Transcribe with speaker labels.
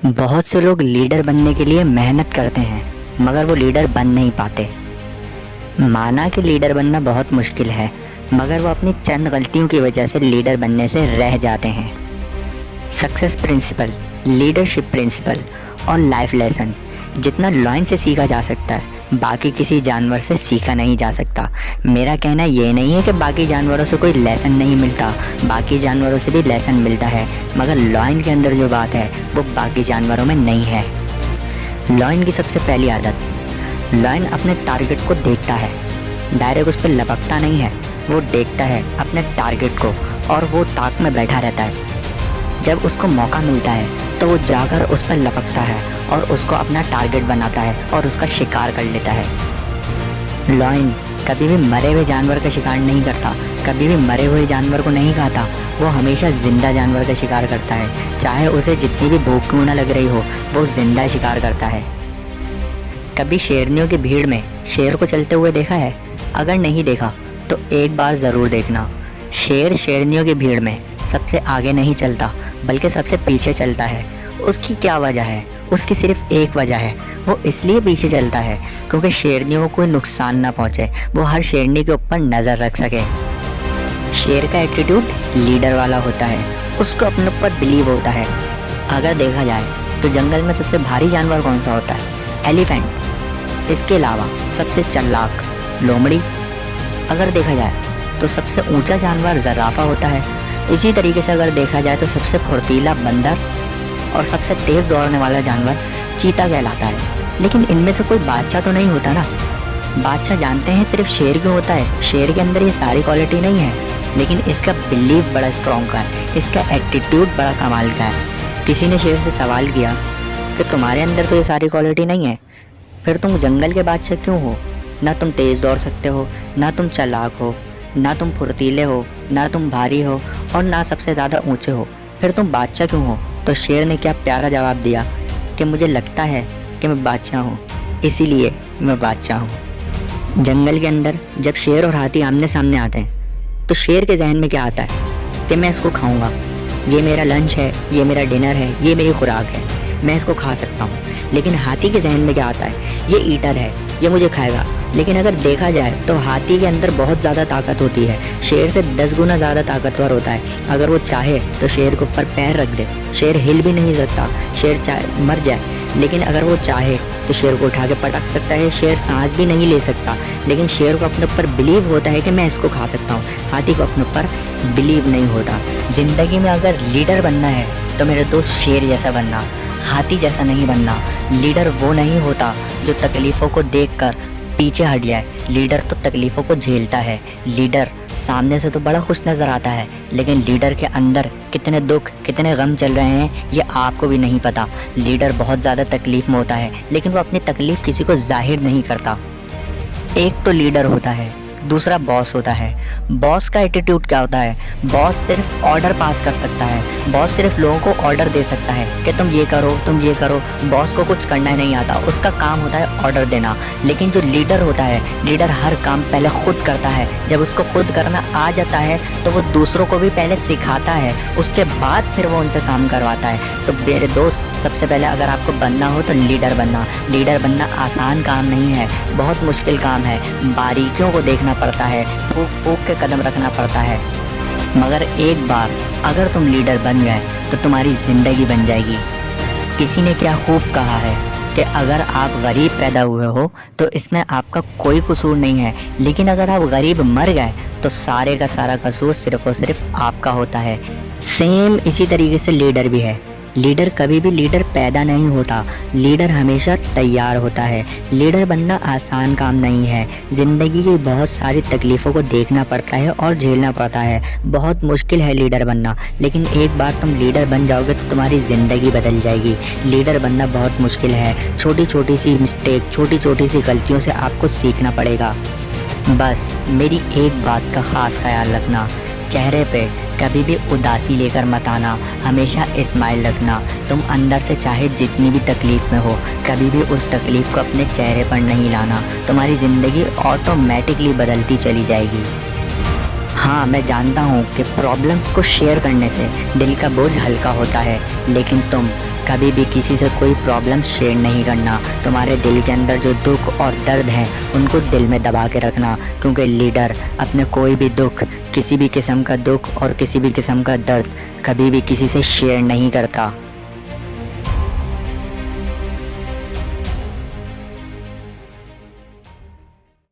Speaker 1: बहुत से लोग लीडर बनने के लिए मेहनत करते हैं मगर वो लीडर बन नहीं पाते। माना कि लीडर बनना बहुत मुश्किल है मगर वो अपनी चंद गलतियों की वजह से लीडर बनने से रह जाते हैं। सक्सेस प्रिंसिपल, लीडरशिप प्रिंसिपल और लाइफ लेसन जितना लॉयन से सीखा जा सकता है बाकी किसी जानवर से सीखा नहीं जा सकता। मेरा कहना ये नहीं है कि बाकी जानवरों से कोई लेसन नहीं मिलता, बाकी जानवरों से भी लेसन मिलता है, मगर लॉयन के अंदर जो बात है वो बाकी जानवरों में नहीं है। लॉयन की सबसे पहली आदत, लॉयन अपने टारगेट को देखता है, डायरेक्ट उस पर लपकता नहीं है। वो देखता है अपने टारगेट को और वो ताक में बैठा रहता है। जब उसको मौका मिलता है तो वो जाकर उस पर लपकता है और उसको अपना टारगेट बनाता है और उसका शिकार कर लेता है। लॉयन कभी भी मरे हुए जानवर का शिकार नहीं करता, कभी भी मरे हुए जानवर को नहीं खाता। वो हमेशा ज़िंदा जानवर का शिकार करता है, चाहे उसे जितनी भी भूख क्यों ना लग रही हो, वो ज़िंदा शिकार करता है। कभी शेरनियों की भीड़ में शेर को चलते हुए देखा है? अगर नहीं देखा तो एक बार ज़रूर देखना। शेर शेरनियों की भीड़ में सबसे आगे नहीं चलता बल्कि सबसे पीछे चलता है। उसकी क्या वजह है? उसकी सिर्फ एक वजह है, वो इसलिए पीछे चलता है क्योंकि शेरनियों को कोई नुकसान ना पहुंचे, वो हर शेरनी के ऊपर नज़र रख सके। शेर का एटीट्यूड लीडर वाला होता है, उसको अपने ऊपर बिलीव होता है। अगर देखा जाए तो जंगल में सबसे भारी जानवर कौन सा होता है? एलिफेंट। इसके अलावा सबसे चालाक लोमड़ी। अगर देखा जाए तो सबसे ऊंचा जानवर ज़राफ़ा होता है। इसी तरीके से अगर देखा जाए तो सबसे फुर्तीला बंदर और सबसे तेज़ दौड़ने वाला जानवर चीता कहलाता है। लेकिन इनमें से कोई बादशाह तो नहीं होता ना। बादशाह जानते हैं सिर्फ शेर क्यों होता है, शेर के अंदर ये सारी क्वालिटी नहीं है, लेकिन इसका बिलीव बड़ा स्ट्रॉन्ग का है, इसका एटीट्यूड बड़ा कमाल का है। किसी ने शेर से सवाल किया कि तुम्हारे अंदर तो ये सारी क्वालिटी नहीं है, फिर तुम जंगल के बादशाह क्यों हो? ना तुम तेज़ दौड़ सकते हो, ना तुम चालाक हो, ना तुम फुर्तीले हो, ना तुम भारी हो और ना सबसे ज़्यादा ऊंचे हो, फिर तुम बादशाह क्यों हो? तो शेर ने क्या प्यारा जवाब दिया कि मुझे लगता है कि मैं बादशाह हूँ, इसीलिए मैं बादशाह हूँ। जंगल के अंदर जब शेर और हाथी आमने सामने आते हैं तो शेर के जहन में क्या आता है कि मैं इसको खाऊंगा, ये मेरा लंच है, ये मेरा डिनर है, ये मेरी खुराक है, मैं इसको खा सकता हूँ। लेकिन हाथी के जहन में क्या आता है? ये ईटर है, ये मुझे खाएगा। लेकिन अगर देखा जाए तो हाथी के अंदर बहुत ज़्यादा ताकत होती है, शेर से 10 गुना ज़्यादा ताकतवर होता है। अगर वो चाहे तो शेर के ऊपर पैर रख दे, शेर हिल भी नहीं सकता, शेर चाहे मर जाए। लेकिन अगर वो चाहे तो शेर को उठा के पटक सकता है, शेर सांस भी नहीं ले सकता। लेकिन शेर को अपने ऊपर बिलीव होता है कि मैं इसको खा सकता हूँ, हाथी को अपने ऊपर बिलीव नहीं होता। ज़िंदगी में अगर लीडर बनना है तो मेरे दोस्त शेर जैसा बनना, हाथी जैसा नहीं बनना। लीडर वो नहीं होता जो तकलीफ़ों को देखकर पीछे हट जाए, लीडर तो तकलीफ़ों को झेलता है। लीडर सामने से तो बड़ा खुश नज़र आता है, लेकिन लीडर के अंदर कितने दुख, कितने गम चल रहे हैं ये आपको भी नहीं पता। लीडर बहुत ज़्यादा तकलीफ़ में होता है, लेकिन वो अपनी तकलीफ़ किसी को जाहिर नहीं करता। एक तो लीडर होता है, दूसरा बॉस होता है। बॉस का एटीट्यूड क्या होता है? बॉस सिर्फ ऑर्डर पास कर सकता है, बॉस सिर्फ लोगों को ऑर्डर दे सकता है कि तुम ये करो, तुम ये करो। बॉस को कुछ करना नहीं आता, उसका काम होता है ऑर्डर देना। लेकिन जो लीडर होता है, लीडर हर काम पहले खुद करता है। जब उसको खुद करना आ जाता है तो वो दूसरों को भी पहले सिखाता है, उसके बाद फिर वो उनसे काम करवाता है। तो मेरे दोस्त, सबसे पहले अगर आपको बनना हो तो लीडर बनना। लीडर बनना आसान काम नहीं है, बहुत मुश्किल काम है, बारीकियों को देखना पड़ता है, फूक फूक के कदम रखना पड़ता है। मगर एक बार अगर तुम लीडर बन गए तो तुम्हारी ज़िंदगी बन जाएगी। किसी ने क्या खूब कहा है कि अगर आप गरीब पैदा हुए हो तो इसमें आपका कोई कसूर नहीं है, लेकिन अगर आप गरीब मर गए तो सारे का सारा कसूर सिर्फ़ और सिर्फ आपका होता है। सेम इसी तरीके से लीडर भी है। लीडर कभी भी लीडर पैदा नहीं होता, लीडर हमेशा तैयार होता है। लीडर बनना आसान काम नहीं है, ज़िंदगी की बहुत सारी तकलीफ़ों को देखना पड़ता है और झेलना पड़ता है। बहुत मुश्किल है लीडर बनना, लेकिन एक बार तुम लीडर बन जाओगे तो तुम्हारी ज़िंदगी बदल जाएगी। लीडर बनना बहुत मुश्किल है, छोटी छोटी सी मिस्टेक, छोटी छोटी सी गलतियों से आपको सीखना पड़ेगा। बस मेरी एक बात का ख़ास ख्याल रखना, चेहरे पे कभी भी उदासी लेकर मत आना, हमेशा स्माइल रखना। तुम अंदर से चाहे जितनी भी तकलीफ़ में हो, कभी भी उस तकलीफ़ को अपने चेहरे पर नहीं लाना। तुम्हारी ज़िंदगी ऑटोमेटिकली बदलती चली जाएगी। हाँ, मैं जानता हूँ कि प्रॉब्लम्स को शेयर करने से दिल का बोझ हल्का होता है, लेकिन तुम कभी भी किसी से कोई प्रॉब्लम शेयर नहीं करना। तुम्हारे दिल के अंदर जो दुख और दर्द है उनको दिल में दबा के रखना, क्योंकि लीडर अपने कोई भी दुख, किसी भी किस्म का दुख और किसी भी किस्म का दर्द कभी भी किसी से शेयर नहीं करता।